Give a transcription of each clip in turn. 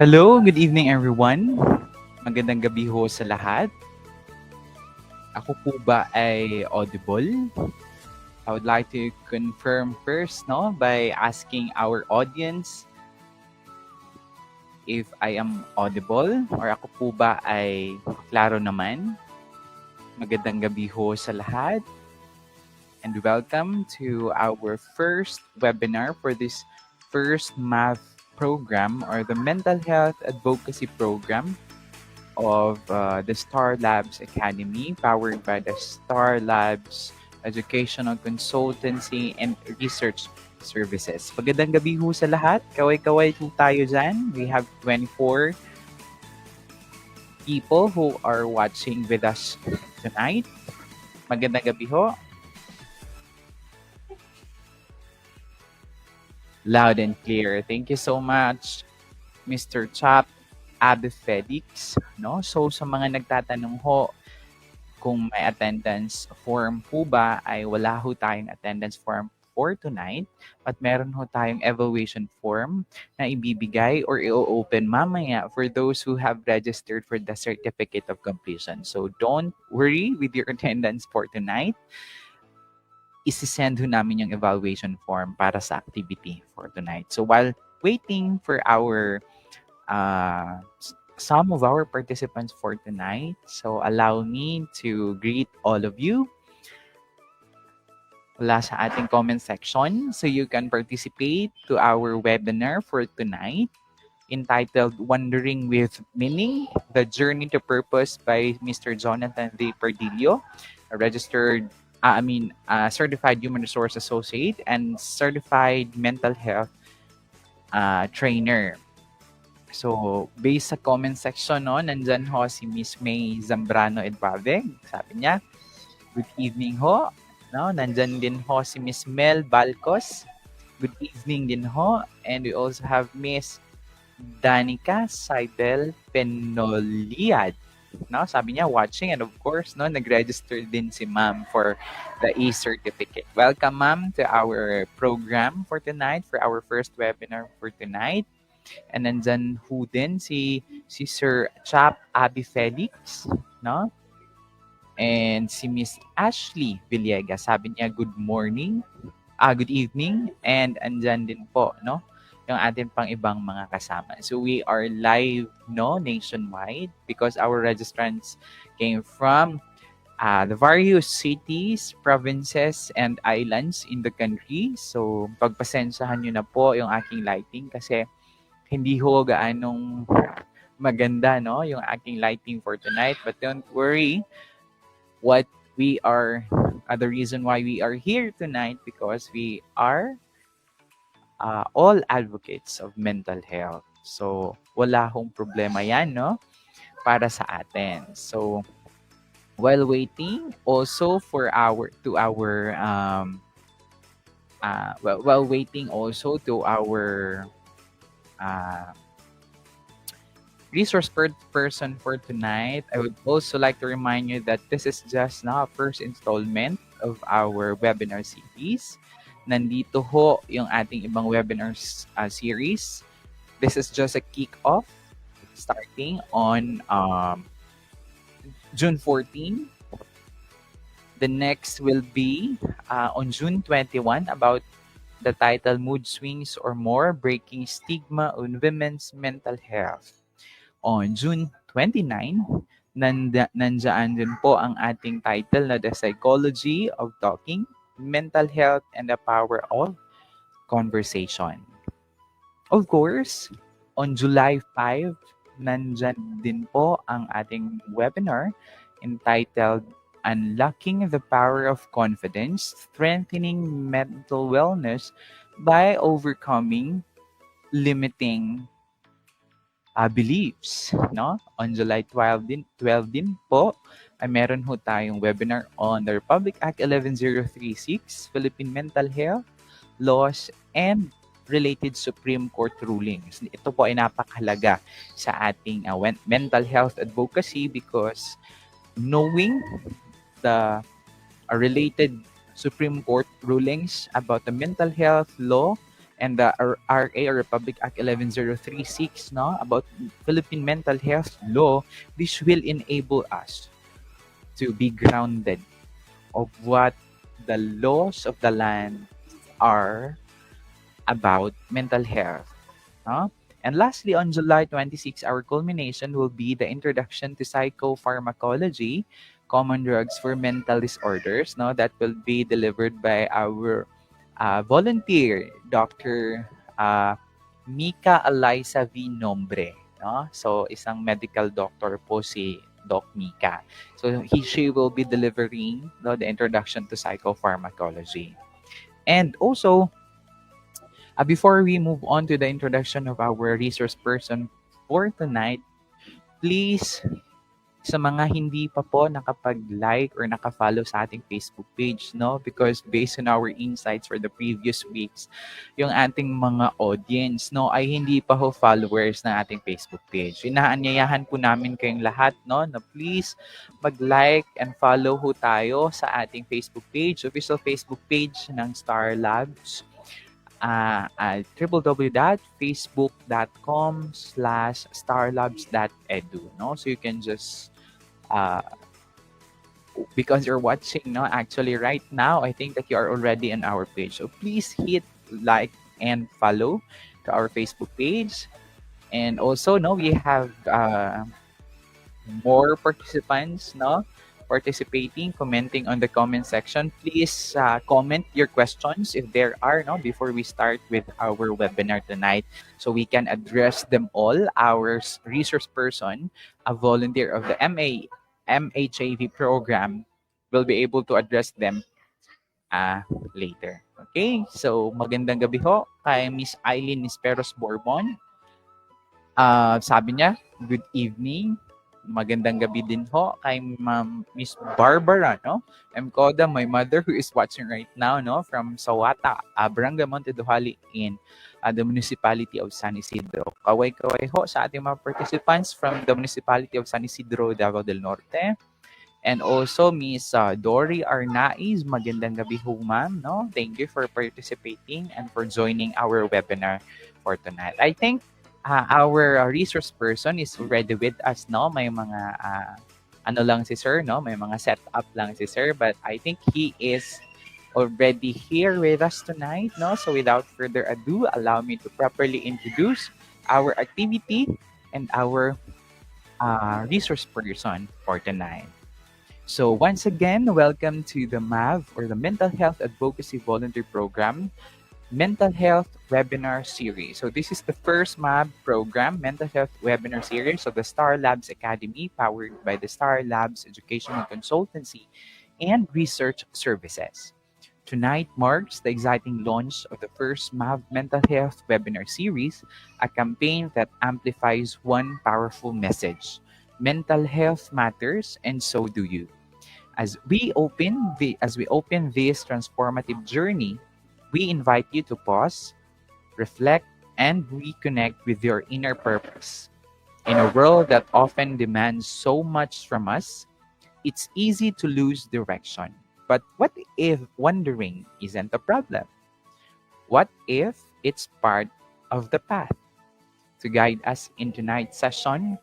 Hello, good evening everyone. Magandang gabi ho sa lahat. Ako po ba ay audible? I would like to confirm first by asking our audience if I am audible or ako po ba ay klaro naman. Magandang gabi ho sa lahat and welcome to our first webinar for this first math program or the mental health advocacy program of the Star Labs Academy, powered by the Star Labs Educational Consultancy and Research Services. Magandang gabi ho sa lahat. Kaway-kaway po tayo dyan. We have 24 people who are watching with us tonight. Magandang gabi ho. Loud and clear. Thank you so much, Mr. Chap Abe Felix. No? So sa mga nagtatanong ho, kung may attendance form po ba, ay wala ho tayong attendance form for tonight. But meron ho tayong evaluation form na ibibigay or i-open mamaya for those who have registered for the certificate of completion. So don't worry with your attendance for tonight. Isisend ho namin yung evaluation form para sa activity for tonight. So while waiting for our some of our participants for tonight. So allow me to greet all of you wala sa ating comment section. So you can participate to our webinar for tonight entitled Wandering with Meaning, The Journey to Purpose by Mr. Jonathan V. Perdillo, a certified human resource associate and certified mental health trainer. So, based sa comment section, nandyan ho si Miss May Zambrano Edbaveg. Sabi niya, good evening ho. No, nandyan din ho si Miss Mel Balcos. Good evening din ho. And we also have Miss Danica Seidel Penoliad. No, sabi niya, watching. And of course, nag-register din si ma'am for the e-certificate. Welcome, ma'am, to our program for tonight, for our first webinar for tonight. And nandyan ho din si Sir Chap Abby Felix, no? And si Miss Ashley Villegas, sabi niya good evening, and andyan din po, yung atin pang ibang mga kasama. So we are live, nationwide because our registrants came from the various cities, provinces, and islands in the country. So pagpasensyahan nyo na po yung aking lighting kasi hindi ho gaanong maganda, yung aking lighting for tonight. But don't worry, the reason why we are here tonight because we are all advocates of mental health. So, wala hong problema yan, para sa atin. So, while waiting also for while waiting also to our resource person for tonight, I would also like to remind you that this is just now first installment of our webinar series. Nandito ho yung ating ibang webinars series. This is just a kick-off starting on June 14. The next will be on June 21 about the title Mood Swings or More, Breaking Stigma on Women's Mental Health. On June 29, nandiyan din po ang ating title na The Psychology of Talking, Mental Health, and the Power of Conversation. Of course, on July 5, nandiyan din po ang ating webinar entitled Unlocking the Power of Confidence, Strengthening Mental Wellness by Overcoming Limiting Beliefs. On July 12 din po, ay meron ho tayong webinar on the Republic Act 11036, Philippine Mental Health Laws and Related Supreme Court Rulings. Ito po ay napakahalaga sa ating mental health advocacy because knowing the related Supreme Court rulings about the mental health law and the RA or Republic Act 11036 no about Philippine mental health law. This will enable us to be grounded of what the laws of the land are about mental health. No? And lastly, on July 26, our culmination will be the introduction to psychopharmacology, common drugs for mental disorders. No, that will be delivered by our volunteer, Dr. Uh, Mika Eliza V. Nombre. No? So, isang medical doctor po si Doc Mika. So, she will be delivering no, the introduction to psychopharmacology. And also, before we move on to the introduction of our resource person for tonight, please, sa mga hindi pa po nakapag-like or naka-follow sa ating Facebook page, no? Because based on our insights for the previous weeks, yung ating mga audience, no, ay hindi pa ho followers ng ating Facebook page. Inaanyayahan po namin kayong lahat, no, na please mag-like and follow ho tayo sa ating Facebook page, official Facebook page ng Star Labs. www.facebook.com/starlabs.edu, no? So you can just because you're watching, no, actually right now, I think that you are already on our page. So please hit like and follow to our Facebook page. And also, no, we have more participants, no, participating, commenting on the comment section. Please comment your questions if there are, no, before we start with our webinar tonight, so we can address them all. Our resource person, a volunteer of the MHAV program, will be able to address them later. Okay, so magandang gabi ho kay Miss Eileen Nisperos Bourbon. Sabi niya, good evening. Magandang gabi din ho kay Miss Barbara, no? M. Koda, my mother who is watching right now, no? From Sawata, Barangay Monteduhali in the municipality of San Isidro. Kaway-kaway ho sa ating mga participants from the municipality of San Isidro, Davao del Norte. And also, Miss Dory Arnaiz, magandang gabi ho, ma'am, no? Thank you for participating and for joining our webinar for tonight. I think our resource person is already with us, no? May mga ano lang si sir, no? May mga setup lang si sir, but I think he is already here with us tonight, no? So without further ado, allow me to properly introduce our activity and our resource person for tonight. So once again, welcome to the MAV, or the Mental Health Advocacy Volunteer Program Mental Health Webinar Series. So this is the first MAB program, Mental Health Webinar Series of the Star Labs Academy, powered by the Star Labs Educational Consultancy and Research Services. Tonight marks the exciting launch of the first MAV Mental Health Webinar Series, a campaign that amplifies one powerful message: mental health matters, and so do you. As we open this transformative journey, we invite you to pause, reflect, and reconnect with your inner purpose. In a world that often demands so much from us, it's easy to lose direction. But what if wondering isn't a problem? What if it's part of the path? To guide us in tonight's session,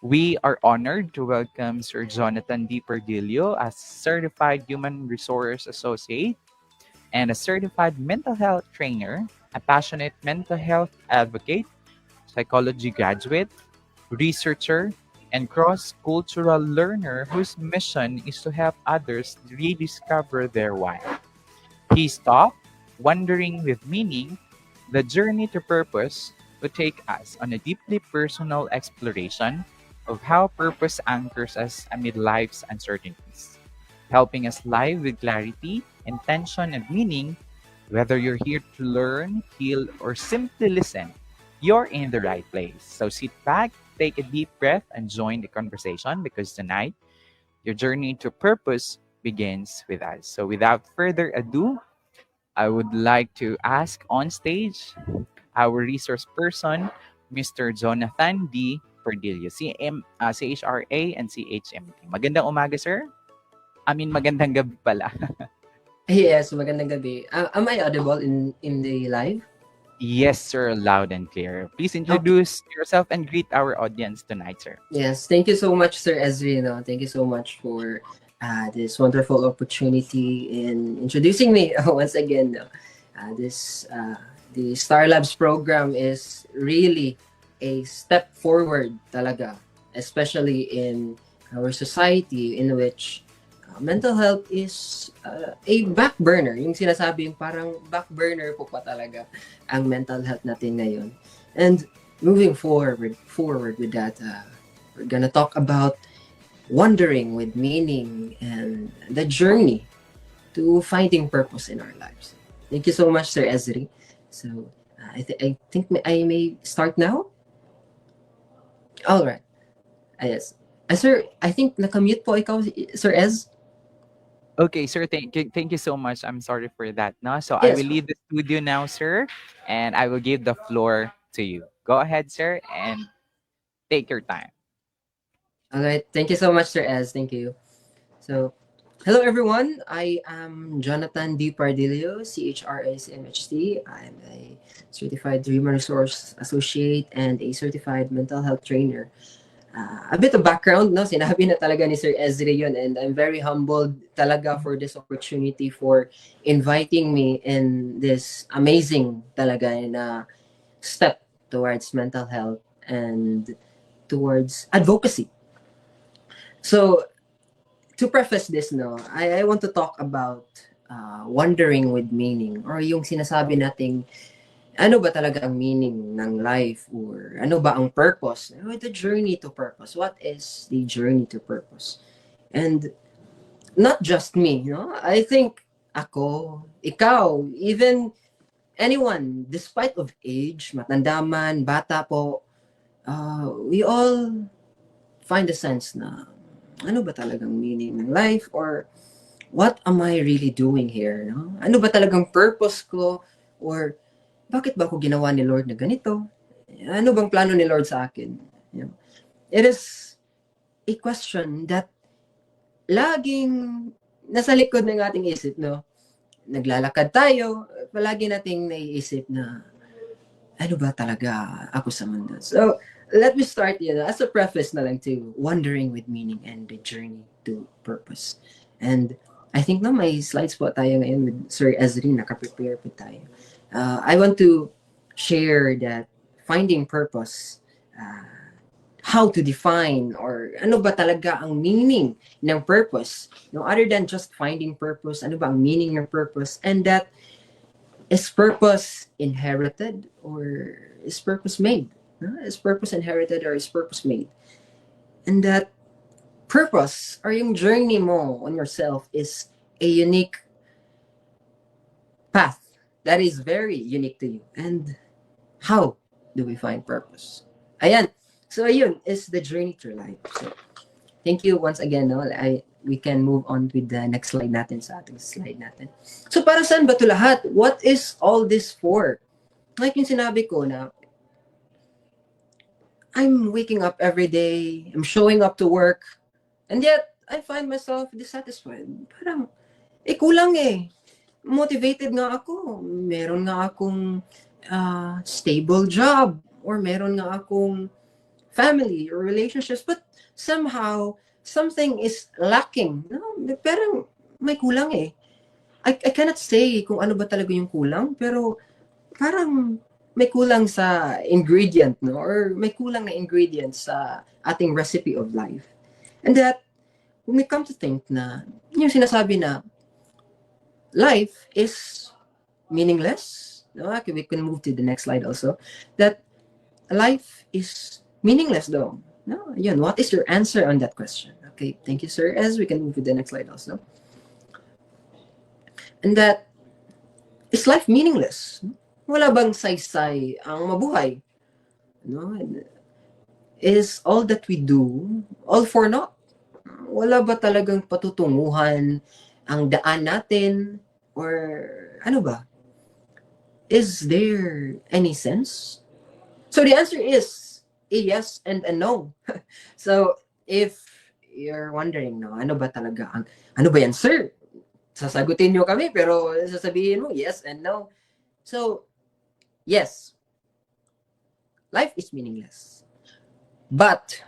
we are honored to welcome Sir Jonathan D. Perdillo, a certified human resource associate and a certified mental health trainer, a passionate mental health advocate, psychology graduate, researcher, and cross-cultural learner whose mission is to help others rediscover their why. He stopped, Wandering with Meaning, the journey to purpose, to take us on a deeply personal exploration of how purpose anchors us amid life's uncertainties, helping us live with clarity, intention, and meaning. Whether you're here to learn, heal, or simply listen, you're in the right place. So sit back, take a deep breath, and join the conversation, because tonight, your journey to purpose begins with us. So without further ado, I would like to ask on stage our resource person, Mr. Jonathan D. Perdillo, CHRA and CHMT. Magandang umaga, sir. Magandang gabi pala. Yes, magandang gabi. Am I audible in the live? Yes, sir, loud and clear. Please Okay. introduce yourself and greet our audience tonight, sir. Yes, thank you so much, Sir Ezri. Thank you so much for this wonderful opportunity in introducing me once again. This the Star Labs program is really a step forward talaga, especially in our society in which mental health is a back burner. Yung sinasabi yung parang back burner po pa talaga ang mental health natin ngayon. And moving forward with that, we're gonna talk about wandering with meaning and the journey to finding purpose in our lives. Thank you so much, Sir Ezri. So, I think I may start now. All right. Yes. Sir, I think nakamute po ikaw, Sir Ez. Okay, sir, thank you so much. I'm sorry for that. No? So I Yes. will leave the studio now, sir, and I will give the floor to you. Go ahead, sir, and take your time. All right. Thank you so much, Sir Ez. Thank you. So, hello everyone. I am Jonathan D. Pardillo, CHRSMHT. I'm a certified human resource associate and a certified mental health trainer. A bit of background, no? Sinabi na talaga ni Sir Ezri yun, and I'm very humbled talaga for this opportunity for inviting me in this amazing talaga na step towards mental health and towards advocacy. So, to preface this, no, I want to talk about wondering with meaning or yung sinasabi nating ano ba talaga ang meaning ng life or ano ba ang purpose? The journey to purpose. What is the journey to purpose? And not just me, no? I think ako, ikaw, even anyone, despite of age, matanda man, bata po, we all find a sense na ano ba talagang meaning ng life or what am I really doing here? No? Ano ba talagang purpose ko? Or bakit ba ako ginawa ni Lord na ganito? Ano bang plano ni Lord sa akin? You know, it is a question that laging nasa likod ng ating isip, no? Naglalakad tayo, palagi nating naiisip na ano ba talaga ako sa mundo? So, let me start, as a preface na lang to wandering with meaning and the journey to purpose. And I think na may slides po tayo ngayon with Sir Ezri, nakaprepare po tayo. I want to share that finding purpose, uh, how to define or ano ba talaga ang meaning ng purpose. No, other than just finding purpose, ano ba ang meaning ng purpose? And that is purpose inherited or is purpose made? Is purpose inherited or is purpose made? And that purpose or yung journey mo on yourself is a unique path that is very unique to you. And how do we find purpose? Ayan. So ayun is the journey through life. So thank you once again. No? We can move on with the next slide natin sa ating slide natin. So para saan ba ito lahat? What is all this for? Like yung sinabi ko na I'm waking up every day, I'm showing up to work, and yet I find myself dissatisfied. Parang, kulang eh. Motivated nga ako. Meron nga akong stable job or meron nga akong family or relationships, but somehow something is lacking. No? Parang may kulang eh. I cannot say kung ano ba talaga yung kulang, pero parang may kulang sa ingredient, no? Or may kulang na ingredients sa ating recipe of life. And that, when we come to think na, yung sinasabi na, life is meaningless, no? Okay, we can move to the next slide also, that life is meaningless though. No? Yun, what is your answer on that question? Okay, thank you, sir. As we can move to the next slide also. And that, is life meaningless? Wala bang saysay ang mabuhay? No? Is all that we do all for naught? Wala ba talagang patutunguhan ang daan natin? Or ano ba? Is there any sense? So the answer is a yes and a no. So if you're wondering, no, ano ba talaga ang, ano ba yan, sir? Sasagutin nyo kami pero sasabihin mo yes and no. So Yes, life is meaningless. But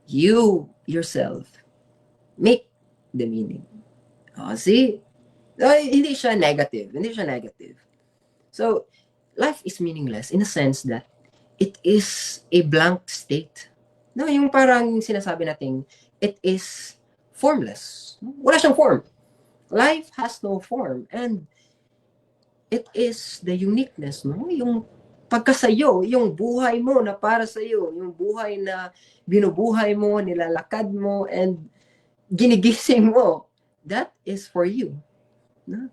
you yourself make the meaning. Oh, see? Hindi siya negative. Hindi siya negative. So, life is meaningless in a sense that it is a blank state. No, yung parang sinasabi natin, it is formless. Wala siyang form. Life has no form. And it is the uniqueness, no? Yung pagkasayo, yung buhay mo na para sa'yo, yung buhay na binubuhay mo, nilalakad mo, and ginigising mo, that is for you. No?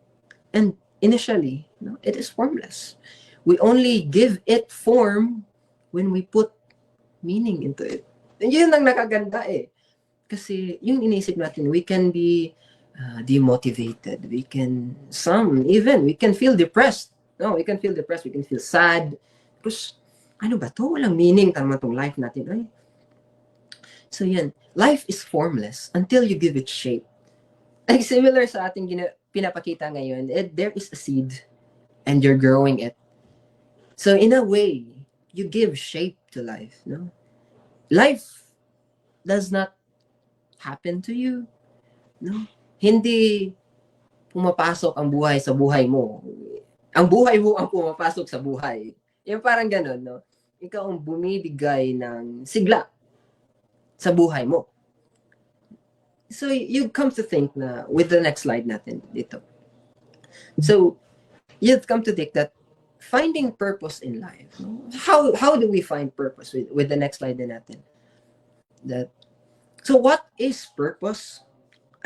And initially, no, it is formless. We only give it form when we put meaning into it. And yun ang nakaganda eh. Kasi yung inisip natin, we can be demotivated. We can feel depressed. No, we can feel depressed. We can feel sad. Because, ano ba to? Walang meaning tama tong life natin. Ay. So yan, life is formless until you give it shape. Like similar sa ating pinapakita ngayon, there is a seed and you're growing it. So in a way, you give shape to life. No, life does not happen to you. No, hindi pumapasok ang buhay sa buhay mo. Ang buhay mo ang pumapasok sa buhay. Yung parang ganun, no? Ikaw ang bumibigay ng sigla sa buhay mo. So you come to think na with the next slide natin dito. So you've come to think that finding purpose in life. No? How do we find purpose with the next slide din natin? That so what is purpose?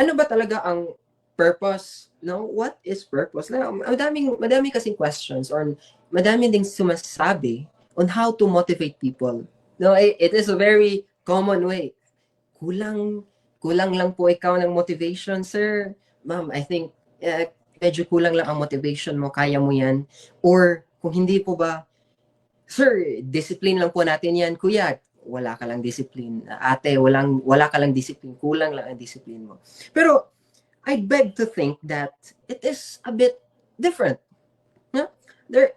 Ano ba talaga ang purpose? No, what is purpose? Madami kasing questions or madami ding sumasabi on how to motivate people. No, it is a very common way. Kulang lang po ikaw ng motivation, sir. Ma'am, I think medyo kulang lang ang motivation mo, kaya mo yan. Or kung hindi po ba, sir, discipline lang po natin yan. Kuya, wala ka lang discipline. Ate, wala ka lang discipline. Kulang lang ang discipline mo. Pero I beg to think that it is a bit different. Yeah?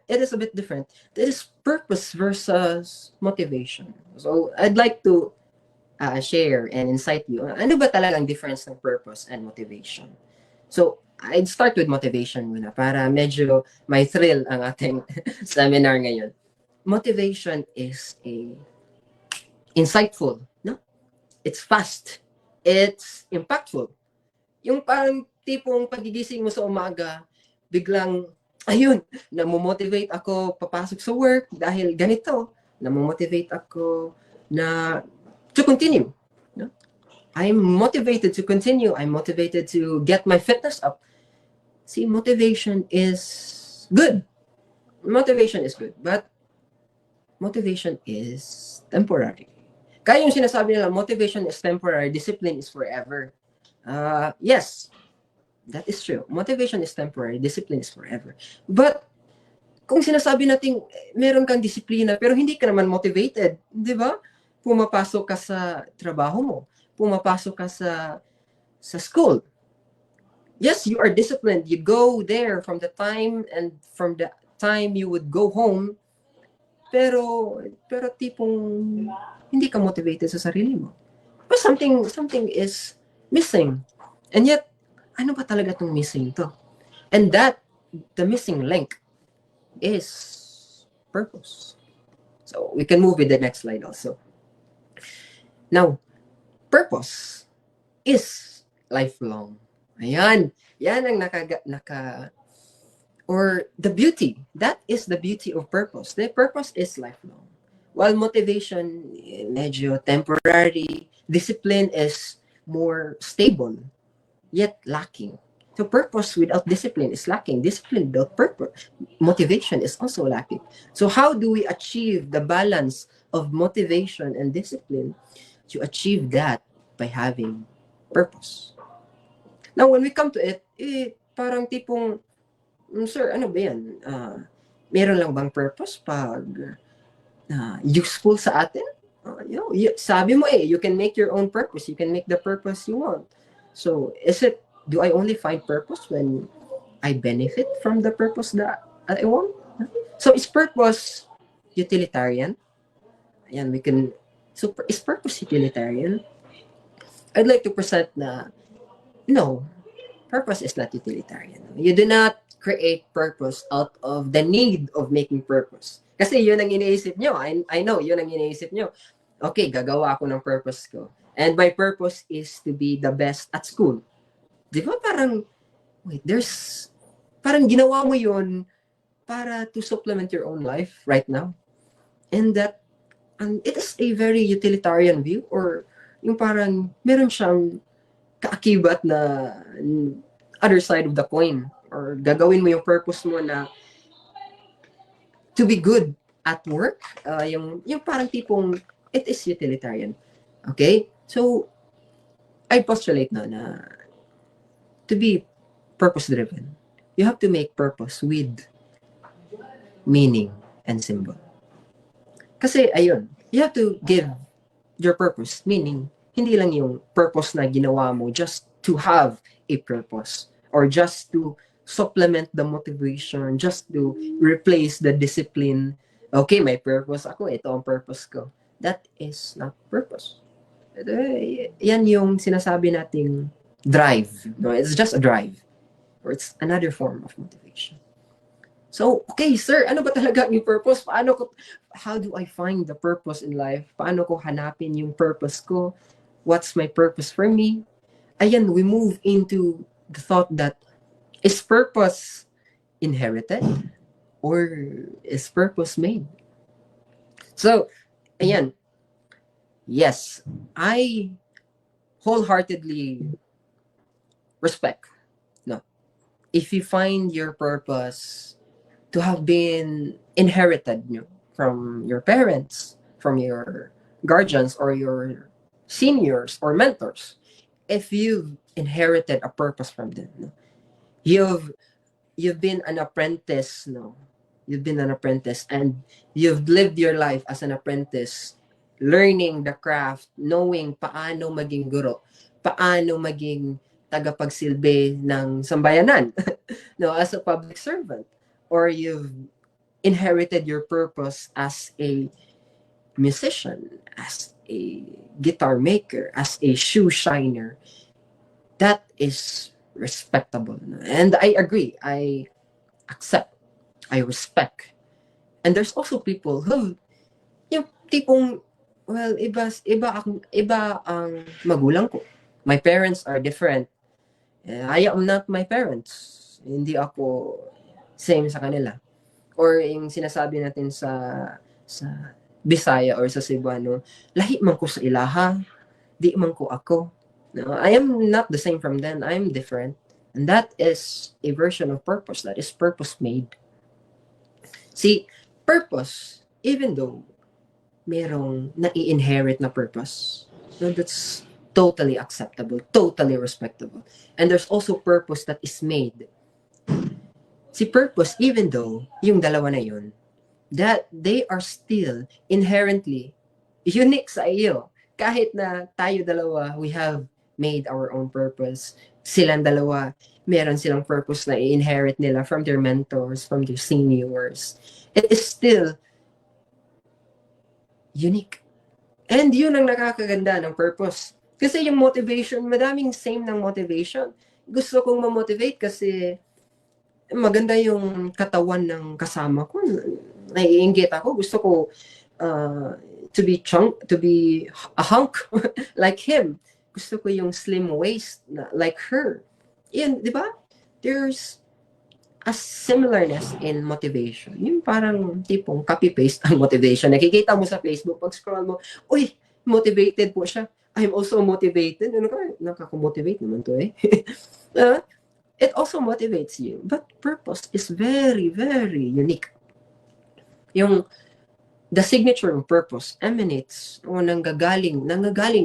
It is a bit different. It is purpose versus motivation. So I'd like to share and insight you. Ano ba talagang difference ng purpose and motivation? So I'd start with motivation muna para medyo may thrill ang ating seminar ngayon. Motivation is insightful, no? It's fast. It's impactful. Yung parang tipong pagigising mo sa umaga, biglang, ayun, namomotivate ako papasok sa work dahil ganito. Namomotivate ako na to continue. No? I'm motivated to continue. I'm motivated to get my fitness up. See, motivation is good. Motivation is good. But motivation is temporary. Kaya yung sinasabi nila, motivation is temporary, discipline is forever. Yes, that is true. Motivation is temporary, discipline is forever. But kung sinasabi natin meron kang disiplina pero hindi ka naman motivated, di ba? Pumapasok ka sa trabaho mo, pumapasok ka sa school. Yes, you are disciplined. You go there from the time you would go home, pero tipong hindi ka motivated sa sarili mo. But something is missing. And yet, ano ba talaga itong missing to? And the missing link is purpose. So we can move with the next slide also. Now, purpose is lifelong. Ayan. Yan ang or the beauty. That is the beauty of purpose. The purpose is lifelong. While motivation, medyo temporary, discipline is more stable, yet lacking. So purpose without discipline is lacking. Discipline without purpose, motivation is also lacking. So how do we achieve the balance of motivation and discipline? To achieve that by having purpose. Now, when we come to it, parang tipong, sir, ano ba yan? Meron lang bang purpose pag useful sa atin? Sabi mo you can make your own purpose. You can make the purpose you want. So, do I only find purpose when I benefit from the purpose that I want? So is purpose utilitarian? Ayan, we can, so is purpose utilitarian? I'd like to present na, no, purpose is not utilitarian. You do not create purpose out of the need of making purpose. Kasi yun ang iniisip nyo. I know, yun ang iniisip nyo. Okay, gagawa ako ng purpose ko. And my purpose is to be the best at school. Di ba parang, wait, parang ginawa mo yun para to supplement your own life right now. And that, it is a very utilitarian view, or yung parang meron siyang kaakibat na other side of the coin, or gagawin mo yung purpose mo na to be good at work, yung parang tipong it is utilitarian. Okay? So, I postulate na to be purpose-driven, you have to make purpose with meaning and symbol. Kasi, ayun, you have to give your purpose meaning. Hindi lang yung purpose na ginawa mo just to have a purpose, or just to supplement the motivation, just to replace the discipline. Okay, may purpose ako, ito ang purpose ko. That is not purpose. Yan yung sinasabi nating drive. No, it's just a drive, or it's another form of motivation. So, okay, sir, ano ba talaga yung purpose? How do I find the purpose in life? Paano ko hanapin yung purpose ko? What's my purpose for me? Ayan, we move into the thought that, is purpose inherited or is purpose made? So, ayan, yes, I wholeheartedly respect, no, if you find your purpose to have been inherited, no, from your parents, from your guardians, or your seniors or mentors. If you've inherited a purpose from them, no, you've been an apprentice, no, you've been an apprentice, and you've lived your life as an apprentice, learning the craft, knowing paano maging guro, paano maging tagapagsilbi ng sambayanan, no, as a public servant. Or you've inherited your purpose as a musician, as a guitar maker, as a shoe shiner. That is respectable. And I agree. I accept. I respect. And there's also people who, yung tipong, well, iba ang magulang ko. My parents are different. I am not my parents. Hindi ako same sa kanila. Or yung sinasabi natin sa Bisaya or sa Cebuano, lahi man ko sa ilaha, di man ko ako. No, I am not the same from them. I am different. And that is a version of purpose. That is purpose made. See, purpose, even though merong nai-inherit na purpose, no, that's totally acceptable, totally respectable. And there's also purpose that is made. Si purpose, even though yung dalawa na yun, that they are still inherently unique sa iyo. Kahit na tayo dalawa, we have made our own purpose. Silang dalawa, meron silang purpose na i-inherit nila from their mentors, from their seniors. It is still unique. And yun ang nakakaganda ng purpose. Kasi yung motivation, madaming same ng motivation. Gusto kong ma-motivate kasi maganda yung katawan ng kasama ko. Naiinggit ako. Gusto ko to be a hunk like him. Gusto ko yung slim waist like her. Yan, di ba? There's a similarness in motivation. Yung parang tipong copy-paste ang motivation. Nakikita mo sa Facebook, pag scroll mo, uy, motivated po siya. I'm also motivated. Ano ka? Nakaka-motivate naman to eh. It also motivates you. But purpose is very, very unique. The signature of purpose emanates o nanggagaling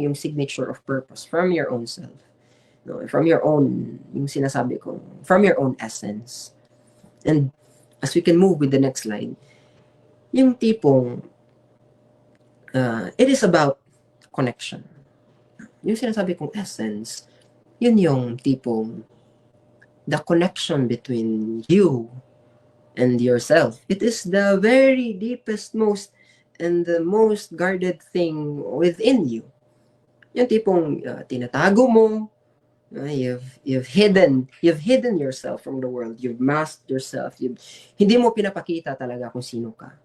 yung signature of purpose from your own self. No, from your own, yung sinasabi ko, from your own essence. And as we can move with the next slide, yung tipong, it is about connection. Yung sinasabi kong essence, yun yung tipong, the connection between you and yourself. It is the very deepest, most, and the most guarded thing within you. Yung tipong tinatago mo, you've hidden yourself from the world. You've masked yourself. Hindi mo pinapakita talaga kung sino ka.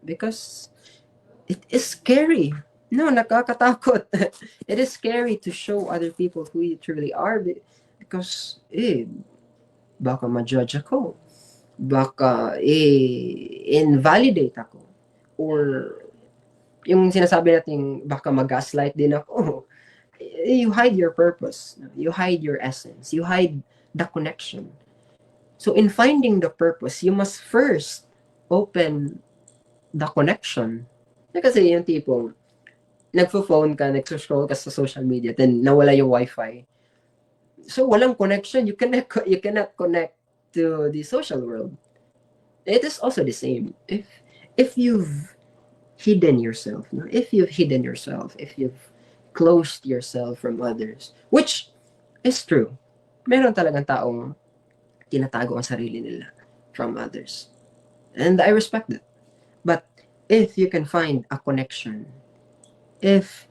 Because it is scary. No, nakakatakot. It is scary to show other people who you truly are because baka ma-judge ako. Baka invalidate ako. Or yung sinasabi natin baka mag-gaslight din ako. You hide your purpose. You hide your essence. You hide the connection. So in finding the purpose, you must first open the connection. Kasi yung tipong nagfo-phone ka, nagso-scroll ka sa social media, then nawala yung wifi. So walang connection. You cannot connect to the social world. It is also the same. If you've hidden yourself, no? If you've closed yourself from others, which is true. Meron talagang taong tinatago ang sarili nila from others. And I respect that. But if you can find a connection, if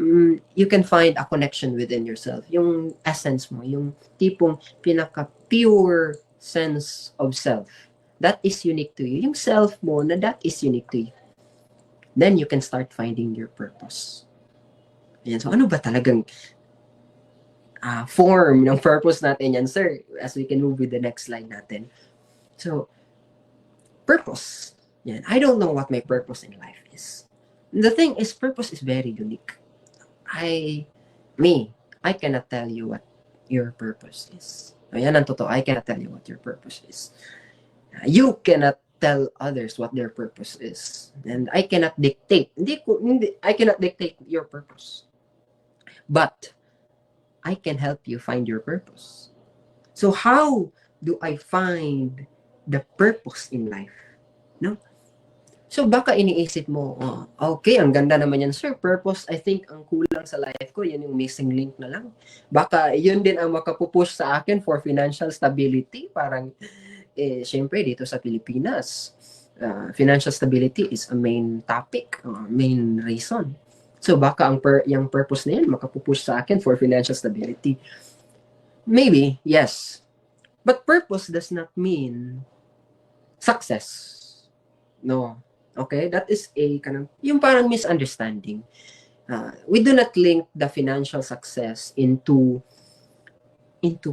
you can find a connection within yourself, yung essence mo, yung tipong pinaka-pure sense of self, that is unique to you. Yung self mo na that is unique to you. Then you can start finding your purpose. Ayan. So ano ba talagang form ng purpose natin yan, sir? As we can move with the next slide natin. So, purpose. Yan. I don't know what my purpose in life is. The thing is, purpose is very unique. I cannot tell you what your purpose is. Yan ang totoo. I cannot tell you what your purpose is. You cannot tell others what their purpose is. And I cannot dictate. I cannot dictate your purpose. But I can help you find your purpose. So how do I find the purpose in life? No? So baka iniisip mo, okay, ang ganda naman yan, sir. Purpose, I think ang kulang sa life ko, yan yung missing link na lang. Baka yun din ang makapupush sa akin for financial stability. Parang, syempre dito sa Pilipinas, financial stability is a main topic, main reason. So baka yung purpose na yan makapupush sa akin for financial stability. Maybe, yes. But purpose does not mean success. No. Okay? That is yung parang misunderstanding. We do not link the financial success into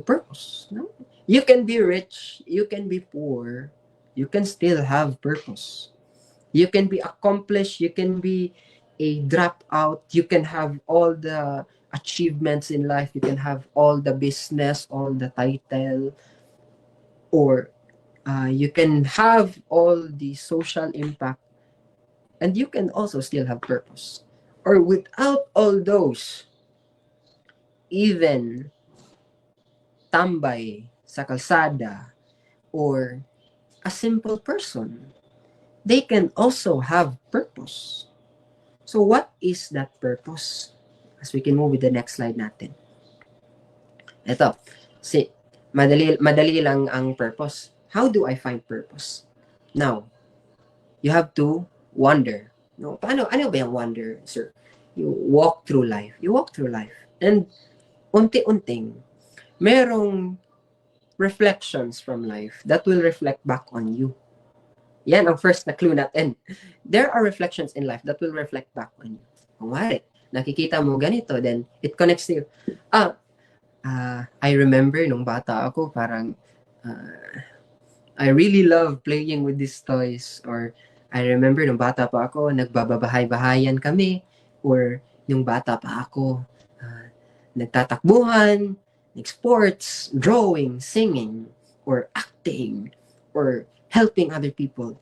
purpose. No? You can be rich, you can be poor, you can still have purpose. You can be accomplished, you can be a dropout, you can have all the achievements in life, you can have all the business, all the title, or you can have all the social impact, and you can also still have purpose. Or without all those, even tambay sa kalsada or a simple person, they can also have purpose. So what is that purpose? As we can move with the next slide natin. Ito, madali lang ang purpose. How do I find purpose? Now, you have to wonder. No, ano ba yung wonder, sir? You walk through life. And unti-unting, merong reflections from life that will reflect back on you. Yan ang first na clue natin. There are reflections in life that will reflect back on you. Kunwari, nakikita mo ganito, then it connects to you. I remember nung bata ako, parang I really love playing with these toys. Or I remember nung bata pa ako, nagbababahay-bahayan kami. Or nung bata pa ako, nagtatakbuhan, sports, drawing, singing, or acting, or helping other people.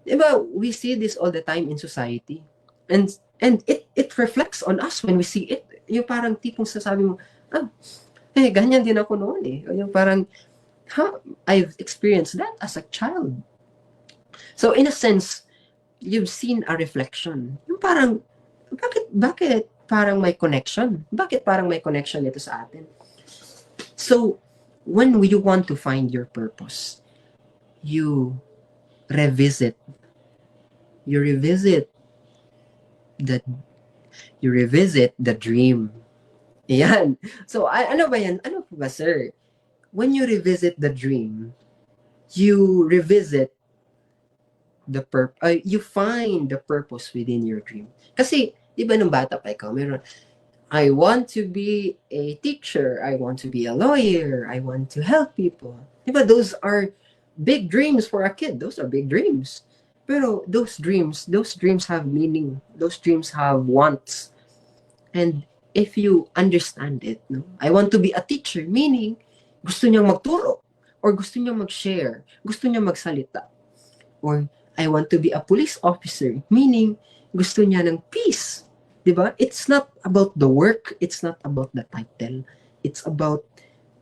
Diba, we see this all the time in society. And it reflects on us when we see it. Yung parang tipong sasabi mo, ganyan din ako noon eh. Yung parang, I've experienced that as a child. So in a sense, you've seen a reflection. Yung parang, bakit parang may connection? Bakit parang may connection ito sa atin? So, when you want to find your purpose, you revisit, you revisit the, you revisit the dream. Yan. So, ano ba yan? Ano po ba, sir? When you revisit the dream, you revisit you find the purpose within your dream. Kasi, di ba nung bata pa ikaw, meron, I want to be a teacher, I want to be a lawyer, I want to help people. Di ba, those are big dreams for a kid. Those are big dreams. Pero those dreams have meaning. Those dreams have wants. And if you understand it, no? I want to be a teacher, meaning gusto niyang magturo or gusto niyang mag-share, gusto niyang magsalita. Or I want to be a police officer, meaning gusto niya ng peace. 'Di ba? It's not about the work, it's not about the title. It's about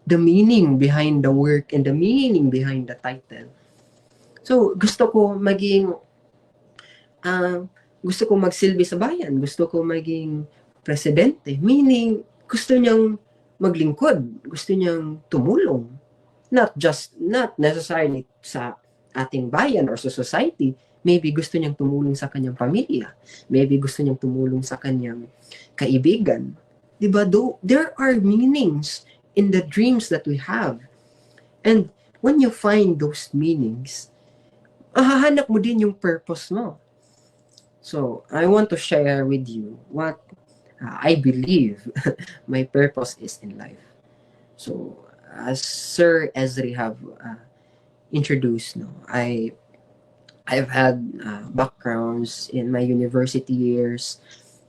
the meaning behind the work and the meaning behind the title. So, uh, gusto ko magsilbi sa bayan, gusto ko maging presidente, meaning gusto niyang maglingkod, gusto niyang tumulong. Not necessarily sa ating bayan or sa society. Maybe gusto niyang tumulong sa kanyang pamilya. Maybe gusto niyang tumulong sa kanyang kaibigan. Diba? There are meanings in the dreams that we have. And when you find those meanings, hahanap mo din yung purpose mo. So, I want to share with you what I believe my purpose is in life. So, as Sir Ezri have introduced, no, I've had backgrounds in my university years.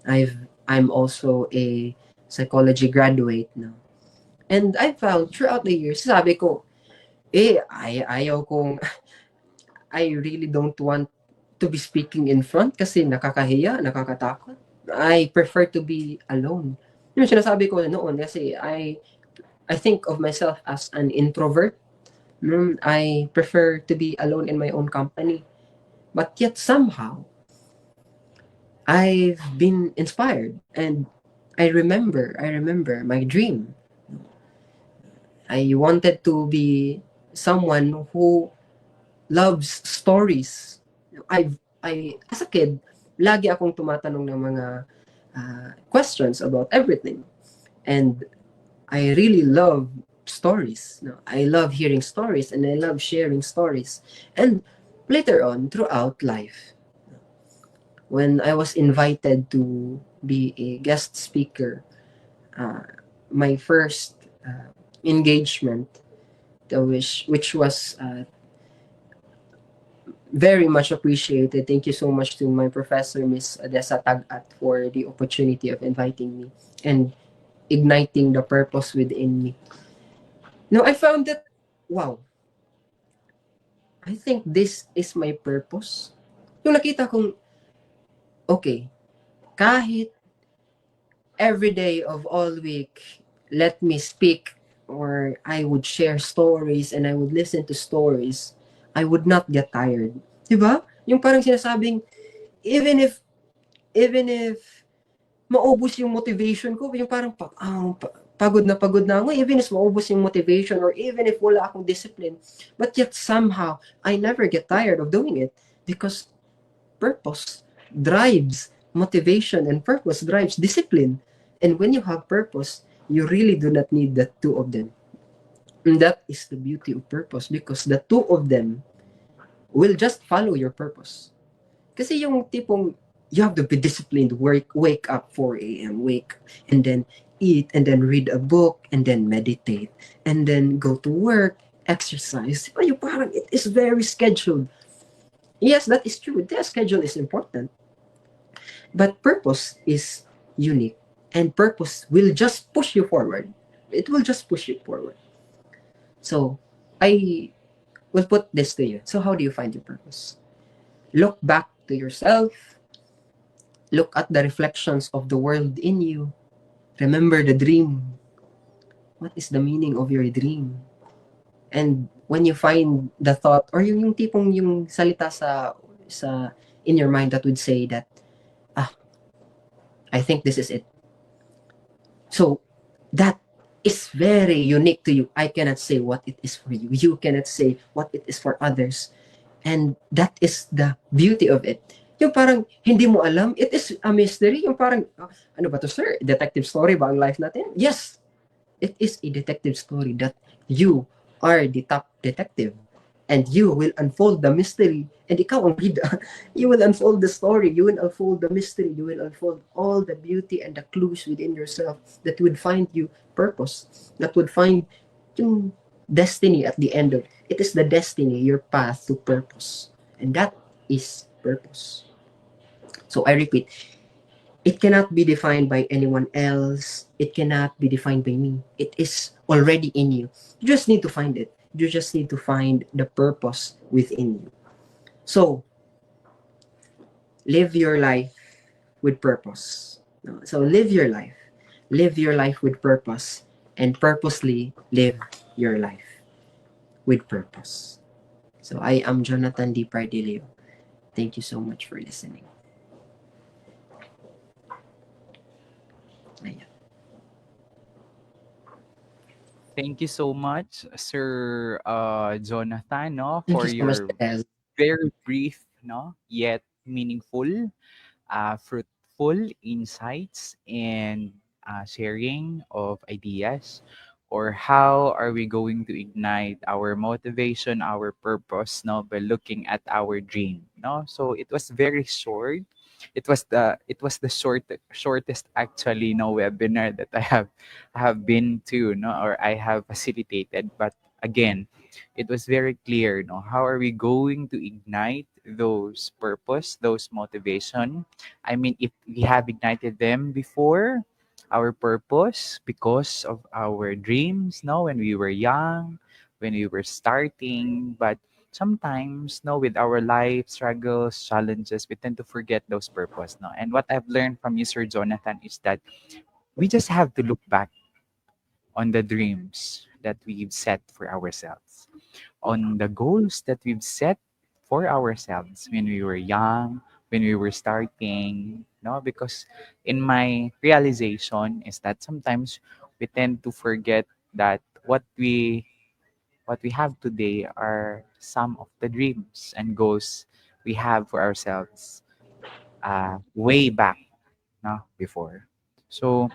I'm also a psychology graduate now. And I found throughout the years, sabi ko, ayaw kong, I really don't want to be speaking in front kasi nakakahiya, nakakatakot. I prefer to be alone. Yung sinasabi ko noon kasi I think of myself as an introvert. I prefer to be alone in my own company. But yet somehow, I've been inspired and I remember my dream. I wanted to be someone who loves stories. As a kid, lagi akong tumatanong ng mga questions about everything. And I really love stories. No? I love hearing stories and I love sharing stories. And later on, throughout life, when I was invited to be a guest speaker, my first engagement, which was very much appreciated. Thank you so much to my professor, Miss Adessa Tagat, for the opportunity of inviting me and igniting the purpose within me. Now, I found that, wow, I think this is my purpose. Yung nakita kong, okay, kahit every day of all week, let me speak or I would share stories and I would listen to stories, I would not get tired. Diba? Yung parang sinasabing, even if maubos yung motivation ko, yung parang pagod na ako, even if maubos yung motivation or even if wala akong discipline, but yet somehow, I never get tired of doing it because purpose drives motivation and purpose drives discipline. And when you have purpose, you really do not need the two of them. And that is the beauty of purpose because the two of them will just follow your purpose. Kasi yung tipong you have to be disciplined, wake up 4 a.m., wake, and then eat, and then read a book, and then meditate, and then go to work, exercise. Yung parang it is very scheduled. Yes, that is true. The schedule is important. But purpose is unique. And purpose will just push you forward. It will just push you forward. So, I will put this to you. So, how do you find your purpose? Look back to yourself. Look at the reflections of the world in you. Remember the dream. What is the meaning of your dream? And when you find the thought or yung tipong yung salita sa in your mind that would say that I think this is it. So that is very unique to you. I cannot say what it is for you. You cannot say what it is for others. And that is the beauty of it. Yung parang hindi mo alam, it is a mystery. Yung parang, ano ba to sir? Detective story ba ang life natin? Yes, it is a detective story that you are the top detective and you will unfold the mystery and ikaw ang bida. You will unfold the story, you will unfold the mystery, you will unfold all the beauty and the clues within yourself that would find you purpose, that would find yung destiny at the end of it. It is the destiny, your path to purpose. And that is purpose. So I repeat, it cannot be defined by anyone else. It cannot be defined by me. It is already in you. You just need to find it. You just need to find the purpose within you. So, live your life with purpose. No? So, live your life. Live your life with purpose and purposely live your life with purpose. So, I am Jonathan D. Pardilio. Thank you so much for listening. Ayan. Thank you so much, Sir Jonathan, no, Thank for you so much, your Ez. very brief, no, yet meaningful, fruitful insights and sharing of ideas, or how are we going to ignite our motivation, our purpose, no, by looking at our dream, no. So it was very short. It was the shortest actually no webinar that I have been to, no, or I have facilitated. But again, it was very clear, no, how are we going to ignite those purpose, those motivation. I mean, if we have ignited them before, our purpose because of our dreams, no, when we were young, when we were starting. But sometimes, no, with our life struggles, challenges, we tend to forget those purpose, no. And what I've learned from you, Sir Jonathan, is that we just have to look back on the dreams that we've set for ourselves, on the goals that we've set for ourselves when we were young, when we were starting, no? Because in my realization is that sometimes we tend to forget that what we have today are some of the dreams and goals we have for ourselves way back, no, before. So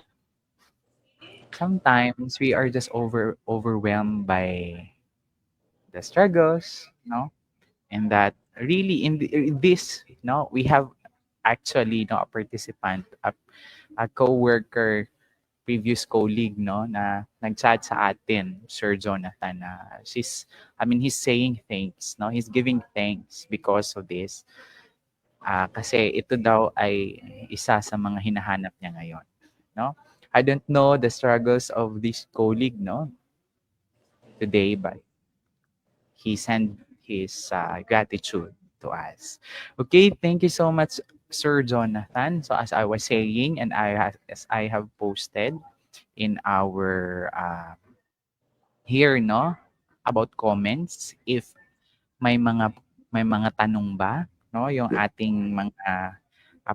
sometimes we are just overwhelmed by the struggles, no, and that really in this, no, we have actually, no, a participant, a co-worker, previous colleague, no, na nag-chat sa atin, Sir Jonathan, na he's saying thanks, no, he's giving thanks because of this, kasi ito daw ay isa sa mga hinahanap niya ngayon, no. I don't know the struggles of this colleague, no, today, but he sent his gratitude to us. Okay, thank you so much, Sir Jonathan. So as I was saying, and as I have posted in our here, no, about comments, if may mga may mga tanong ba, no, yung ating mga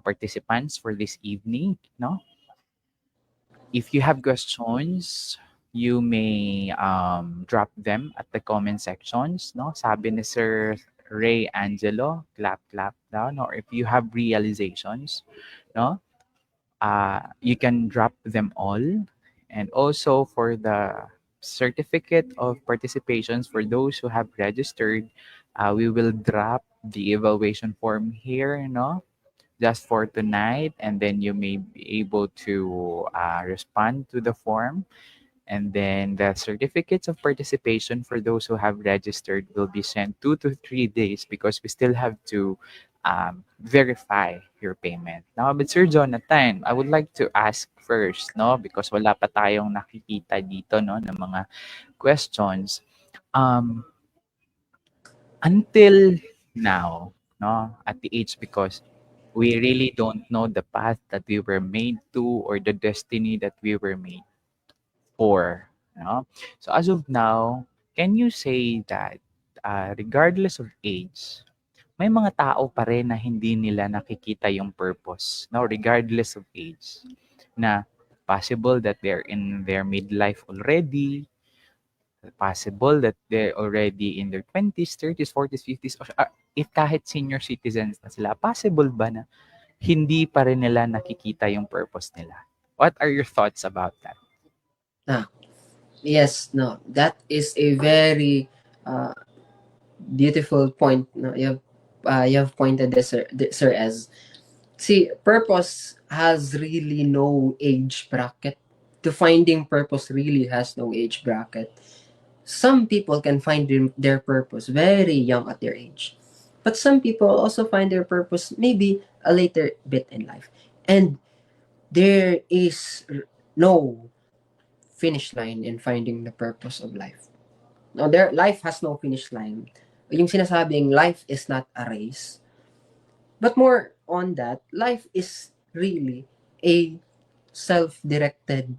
participants for this evening, no? If you have questions, you may drop them at the comment sections, no? Sabi ni Sir Ray Angelo, clap clap daw, no? Or if you have realizations, no? You can drop them all. And also for the certificate of participations for those who have registered, we will drop the evaluation form here, no? Just for tonight, and then you may be able to respond to the form, and then the certificates of participation for those who have registered will be sent 2 to 3 days because we still have to verify your payment. Now, but Sir Jonathan, I would like to ask first, no, because wala pa tayong nakikita dito, no, ng mga questions. Um, until now, no, at the age, because we really don't know the path that we were made to or the destiny that we were made for, no? So as of now, can you say that regardless of age, may mga tao pa rin na hindi nila nakikita yung purpose, no? Regardless of age, na Possible that they're in their midlife already. Possible that they're already in their 20s, 30s, 40s, 50s. Or if kahit senior citizens na sila, possible ba na hindi pa rin nila nakikita yung purpose nila? What are your thoughts about that? Ah, yes, no, that is a very beautiful point. No, you have pointed this, sir, as see, purpose has really no age bracket. To finding purpose really has no age bracket. Some people can find their purpose very young at their age, but some people also find their purpose maybe a later bit in life, and there is no finish line in finding the purpose of life. No, their life has no finish line. Yung sinasabing life is not a race, but more on that, life is really a self-directed,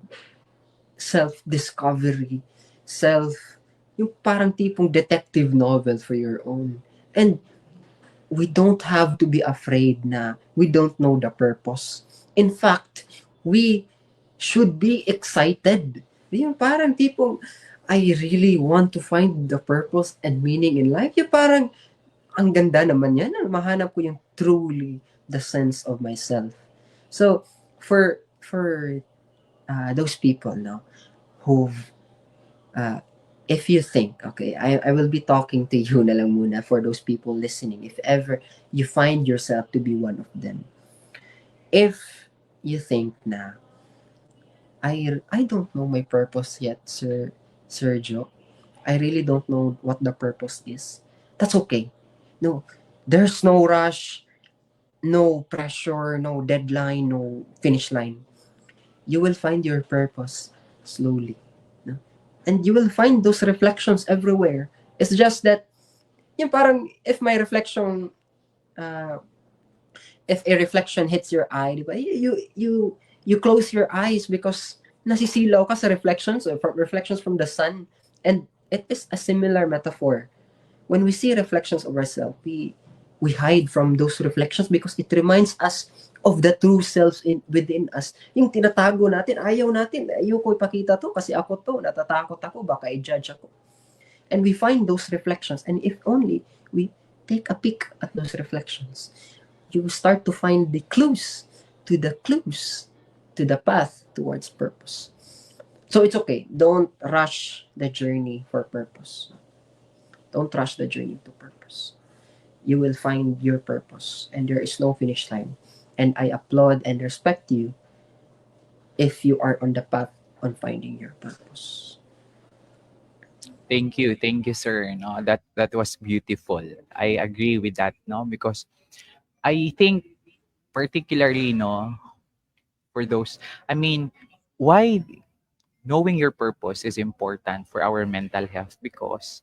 self-discovery, yung parang tipong detective novel for your own. And we don't have to be afraid na we don't know the purpose. In fact, we should be excited. Yung parang tipong, I really want to find the purpose and meaning in life. Yung parang, ang ganda naman yan. Mahanap ko yung truly the sense of myself. So, for those people, no, who've, uh, if you think, okay, I will be talking to you na lang muna for those people listening. If ever you find yourself to be one of them. If you think na, I don't know my purpose yet, Sergio. I really don't know what the purpose is. That's okay. No, there's no rush, no pressure, no deadline, no finish line. You will find your purpose slowly. No? And you will find those reflections everywhere. It's just that, yung parang, uh, if a reflection hits your eye, di ba? You close your eyes because nasisilaw ka sa reflections or reflections from the sun. And it is a similar metaphor. When we see reflections of ourselves, we hide from those reflections because it reminds us of the true selves within us. Yung tinatago natin, ayaw ko ipakita to kasi ako to, natatakot ako, baka i-judge ako. And we find those reflections, and if only we take a peek at those reflections, you start to find the clues to the path towards purpose. So it's okay. Don't rush the journey for purpose. Don't rush the journey to purpose. You will find your purpose, and there is no finish line. And I applaud and respect you if you are on the path on finding your purpose. Thank you, sir. No, that was beautiful. I agree with that, no, because I think particularly, no, for those, I mean, why knowing your purpose is important for our mental health because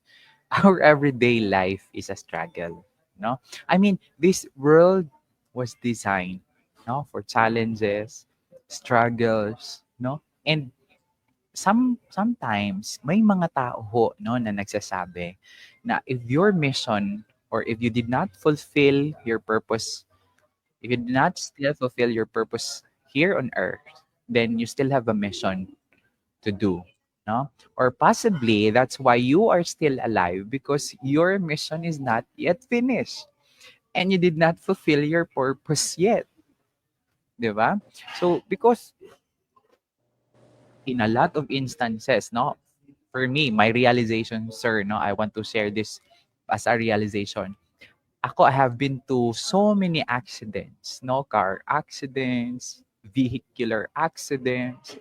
our everyday life is a struggle, no? I mean, this world was designed, no, for challenges, struggles, no? And sometimes may mga tao ho, no, na nagsasabi na if your mission or if you did not fulfill your purpose, if you did not still fulfill your purpose here on earth, then you still have a mission to do, no? Or possibly that's why you are still alive because your mission is not yet finished and you did not fulfill your purpose yet, 'di ba? So because in a lot of instances, no, for me, my realization, sir, no, I want to share this as a realization. Ako, I have been to so many accidents, no, car accidents, vehicular accidents,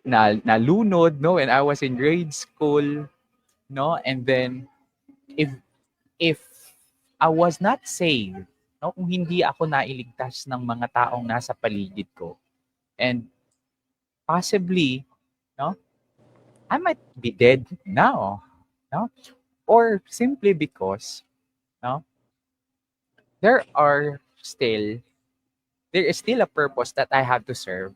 nalunod, no, when I was in grade school, no, and then if if I was not saved, no, kung hindi ako nailigtas ng mga taong nasa paligid ko, and possibly, no, I might be dead now, no, or simply because, no, there are still there is still a purpose that I have to serve,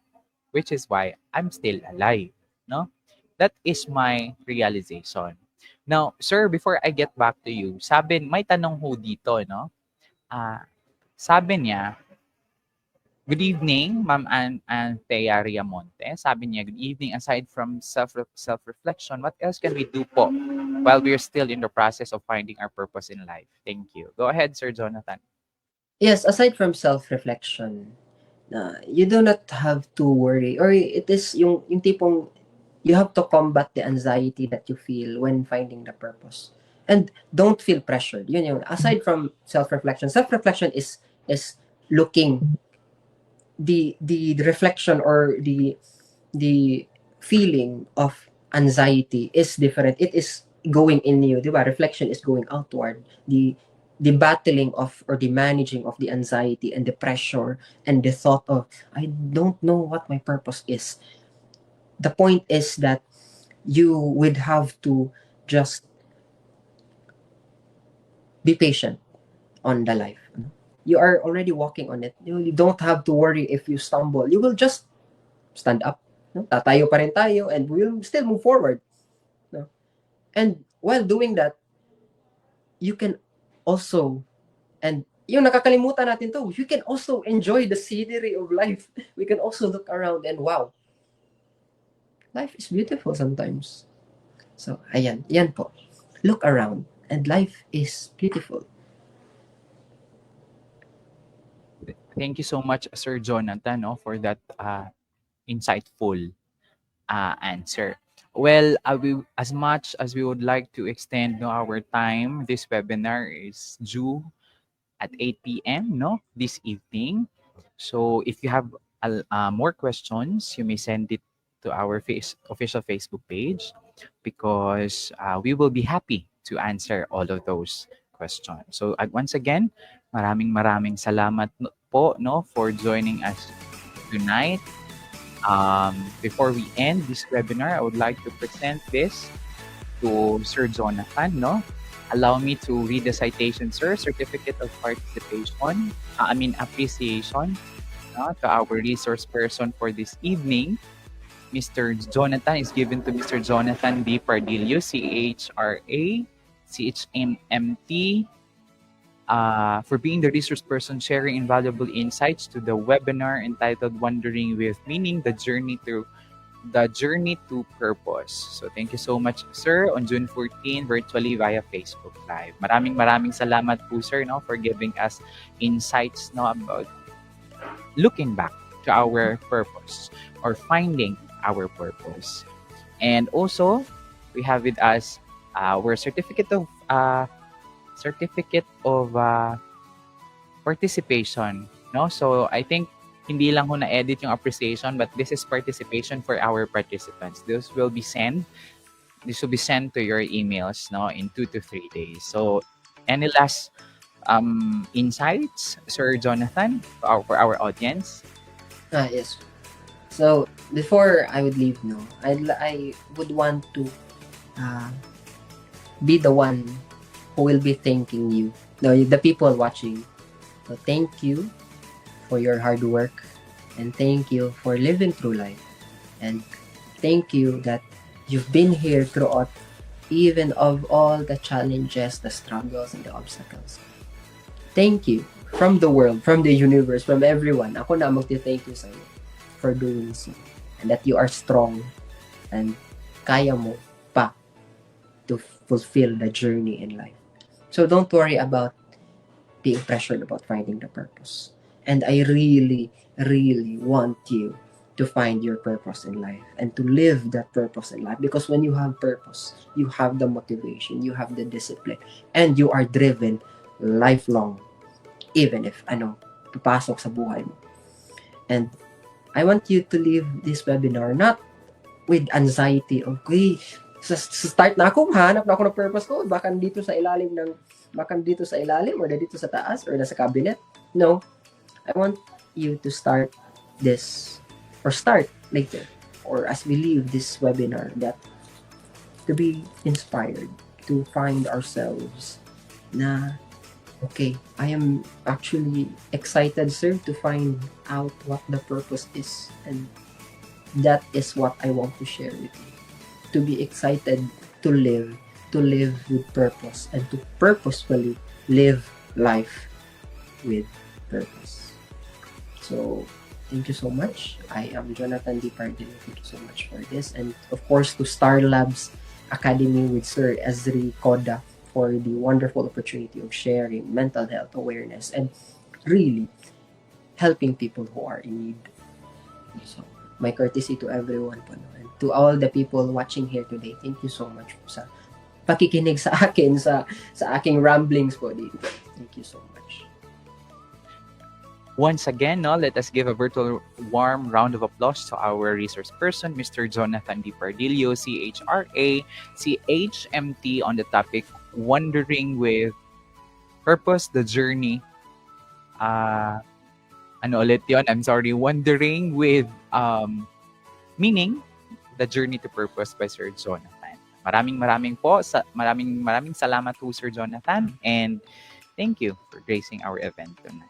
which is why I'm still alive, no? That is my realization. Now, sir, before I get back to you, may tanong ho dito, no? Ah, sabi niya, Good evening, Ma'am Anthea Riamonte. Sabi niya, good evening. Aside from self-reflection, what else can we do po while we're still in the process of finding our purpose in life? Thank you. Go ahead, Sir Jonathan. Yes, aside from self-reflection, you do not have to worry, or it is yung tipong you have to combat the anxiety that you feel when finding the purpose. And don't feel pressured. Yun yung, aside from self-reflection is looking the reflection or the feeling of anxiety is different. It is going in you, di ba? Reflection is going outward. The battling of or the managing of the anxiety and the pressure and the thought of I don't know what my purpose is. The point is that you would have to just be patient on the life. You are already walking on it. You don't have to worry if you stumble. You will just stand up. No? Tatayo pa rin tayo and we'll still move forward. No? And while doing that, you can also, and yung nakakalimutan natin to, you can also enjoy the scenery of life. We can also look around and wow, life is beautiful sometimes. So, ayan, yan po. Look around and life is beautiful. Thank you so much, Sir Jonathan, no, for that insightful answer. Well, as much as we would like to extend our time, this webinar is due at 8 p.m. This evening. So if you have more questions, you may send it to our official Facebook page because we will be happy to answer all of those questions. So once again, maraming salamat po for joining us tonight. Before we end this webinar, I would like to present this to Sir Jonathan. Allow me to read the citation, sir. Certificate of Participation, appreciation to our resource person for this evening. Mr. Jonathan is given to Mr. Jonathan D. Pardillo, CHRA, CHMMT, for being the resource person sharing invaluable insights to the webinar entitled Wandering with Meaning, the Journey to Purpose. So thank you so much, sir, on June 14, virtually via Facebook Live. Maraming salamat po, sir, for giving us insights about looking back to our purpose or finding our purpose. And also, we have with us our certificate of participation. So I think hindi lang ho na-edit yung appreciation, but this is participation for our participants. This will be sent to your emails in 2 to 3 days. So any last insights, Sir Jonathan, for our audience? Yes. So before I would leave, I would want to be the one who will be thanking you. The people watching. So thank you for your hard work, and thank you for living through life, and thank you that you've been here throughout, even of all the challenges, the struggles, and the obstacles. Thank you from the world, from the universe, from everyone. Ako na magti-thank you sa'yo for doing so, and that you are strong and kaya mo pa to fulfill the journey in life. So don't worry about being pressured about finding the purpose. And I really, really want you to find your purpose in life and to live that purpose in life. Because when you have purpose, you have the motivation, you have the discipline, and you are driven lifelong, even if papasok sa buhay mo. And I want you to leave this webinar not with anxiety. Okay, sa start na ako, hanap na ako ng purpose ko, baka dito sa ilalim or dito sa taas or nasa cabinet. No, I want you to start this or start later or as we leave this webinar that to be inspired to find ourselves na okay, I am actually excited, sir, to find out what the purpose is, and that is what I want to share with you. To be excited to live with purpose, and to purposefully live life with purpose. So thank you so much. I am Jonathan D. Pardillo. Thank you so much for this. And of course to Star Labs Academy with Sir Ezri Koda for the wonderful opportunity of sharing mental health awareness and really helping people who are in need. So, my courtesy to everyone po. No? And to all the people watching here today, thank you so much po sa pakikinig sa akin, sa aking ramblings po dito. Thank you so much. Once again, no, let us give a virtual warm round of applause to our resource person, Mr. Jonathan D. Pardillo, CHRA, CHMT, on the topic Wandering with Purpose, the Journey. Ano ulit yun? I'm sorry. Wandering with Meaning, the Journey to Purpose by Sir Jonathan. Maraming salamat to Sir Jonathan, and thank you for gracing our event tonight.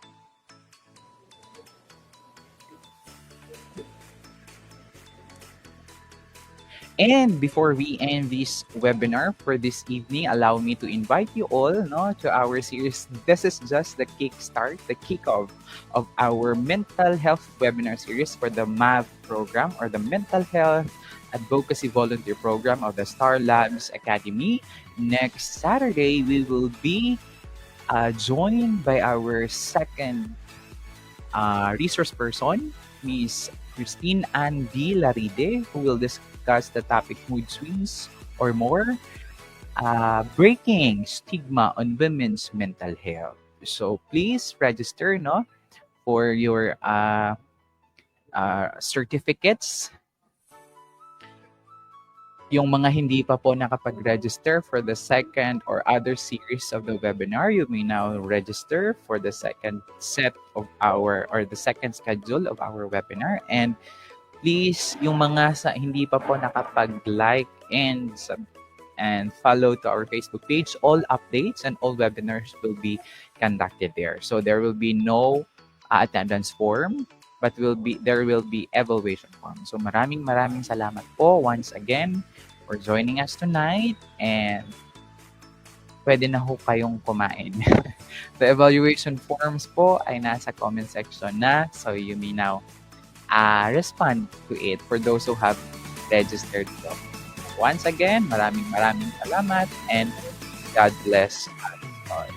And before we end this webinar for this evening, allow me to invite you all, no, to our series. This is just the kickstart, the kickoff of our mental health webinar series for the MAV program, or the Mental Health Advocacy Volunteer Program of the Star Labs Academy. Next Saturday, we will be joined by our second resource person, Miss Christine Ann D. Laride, who will discuss the topic mood swings or more, breaking stigma on women's mental health. So please register, no, for your certificates. Yung mga hindi pa po nakapag-register for the second or other series of the webinar, you may now register for the second set of the second schedule of our webinar. And please, yung mga hindi pa po nakapag-like and follow to our Facebook page, all updates and all webinars will be conducted there. So there will be no attendance form, but there will be evaluation form. So maraming salamat po once again for joining us tonight, and pwede na ho kayong kumain. The evaluation forms po ay nasa comment section na, so you may now respond to it for those who have registered. So once again, maraming salamat, and God bless us all.